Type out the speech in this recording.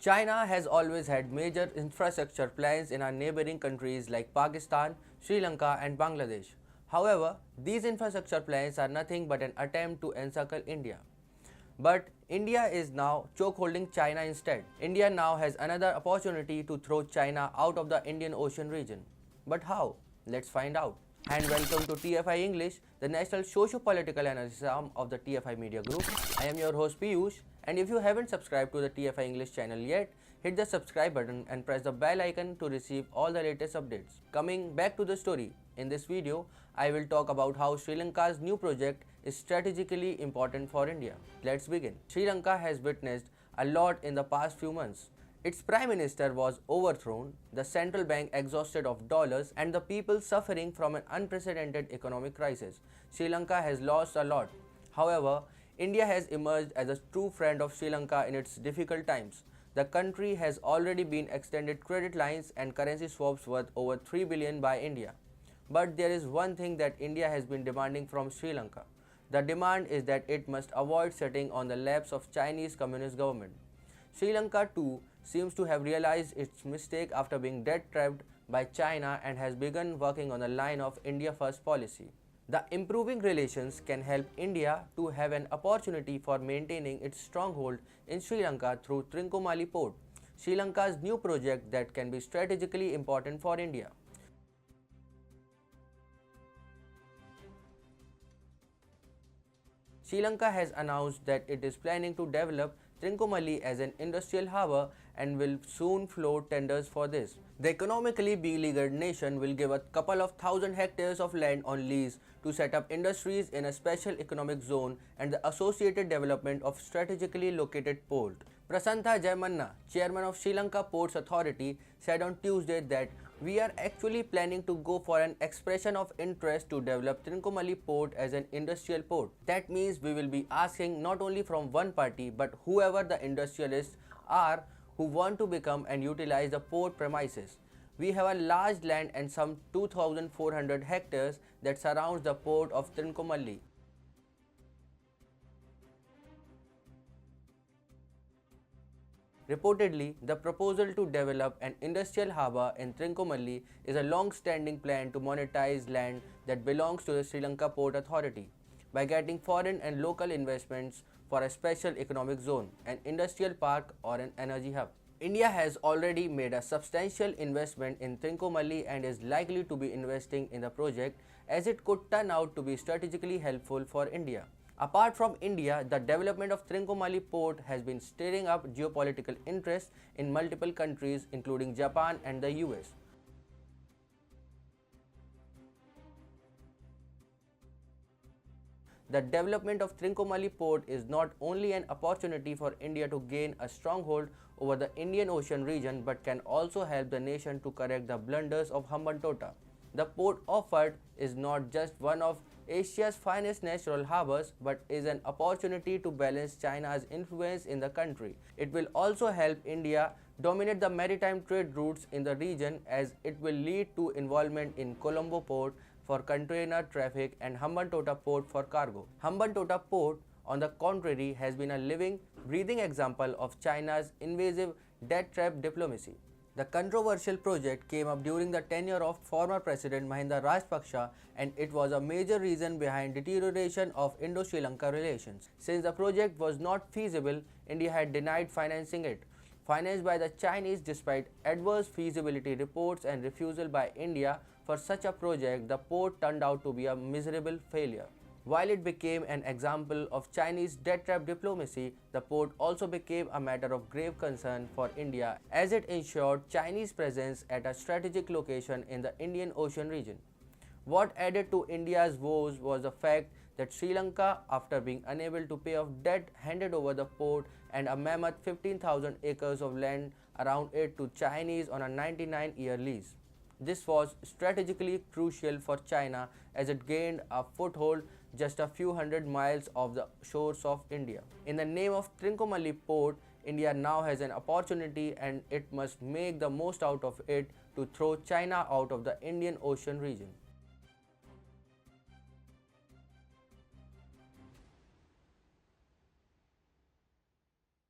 China has always had major infrastructure plans in our neighboring countries like Pakistan, Sri Lanka, and Bangladesh. However, these infrastructure plans are nothing but an attempt to encircle India. But India is now chokeholding China instead. India now has another opportunity to throw China out of the Indian Ocean region. But how? Let's find out. And welcome to TFI English, the national socio-political analysis arm of the TFI Media Group. I am your host Piyush, and if you haven't subscribed to the TFI English channel yet, hit the subscribe button and press the bell icon to receive all the latest updates. Coming back to the story, in this video, I will talk about how Sri Lanka's new project is strategically important for India. Let's begin. Sri Lanka has witnessed a lot in the past few months. Its prime minister was overthrown, the central bank exhausted of dollars, and the people suffering from an unprecedented economic crisis. Sri Lanka has lost a lot. However, India has emerged as a true friend of Sri Lanka in its difficult times. The country has already been extended credit lines and currency swaps worth over 3 billion by India. But there is one thing that India has been demanding from Sri Lanka. The demand is that it must avoid sitting on the laps of Chinese Communist government. Sri Lanka too seems to have realized its mistake after being debt-trapped by China and has begun working on the line of India First policy. The improving relations can help India to have an opportunity for maintaining its stronghold in Sri Lanka through Trincomalee Port, Sri Lanka's new project that can be strategically important for India. Sri Lanka has announced that it is planning to develop Trincomalee as an industrial harbour and will soon float tenders for this. The economically beleaguered nation will give a couple of thousand hectares of land on lease to set up industries in a special economic zone and the associated development of strategically located port. Prasantha Jaimanna, chairman of Sri Lanka Ports Authority, said on Tuesday that we are actually planning to go for an expression of interest to develop Trincomalee Port as an industrial port. That means we will be asking not only from one party but whoever the industrialists are who want to become and utilize the port premises. We have a large land and some 2,400 hectares that surrounds the port of Trincomalee. Reportedly, the proposal to develop an industrial harbour in Trincomalee is a long-standing plan to monetize land that belongs to the Sri Lanka Port Authority by getting foreign and local investments for a special economic zone, an industrial park or an energy hub. India has already made a substantial investment in Trincomalee and is likely to be investing in the project as it could turn out to be strategically helpful for India. Apart from India, the development of Trincomalee port has been stirring up geopolitical interest in multiple countries including Japan and the US. The development of Trincomalee port is not only an opportunity for India to gain a stronghold over the Indian Ocean region but can also help the nation to correct the blunders of Hambantota. The port offered is not just one of Asia's finest natural harbors but is an opportunity to balance China's influence in the country. It will also help India dominate the maritime trade routes in the region as it will lead to involvement in Colombo port for container traffic and Hambantota port for cargo. Hambantota port, on the contrary, has been a living, breathing example of China's invasive debt-trap diplomacy. The controversial project came up during the tenure of former President Mahinda Rajapaksa and it was a major reason behind deterioration of Indo-Sri Lanka relations. Since the project was not feasible, India had denied financing it. Financed by the Chinese despite adverse feasibility reports and refusal by India for such a project, the port turned out to be a miserable failure. While it became an example of Chinese debt-trap diplomacy, the port also became a matter of grave concern for India as it ensured Chinese presence at a strategic location in the Indian Ocean region. What added to India's woes was the fact that Sri Lanka, after being unable to pay off debt, handed over the port and a mammoth 15,000 acres of land around it to Chinese on a 99-year lease. This was strategically crucial for China as it gained a foothold just a few hundred miles off the shores of India. In the name of Trincomalee port, India now has an opportunity and it must make the most out of it to throw China out of the Indian Ocean region.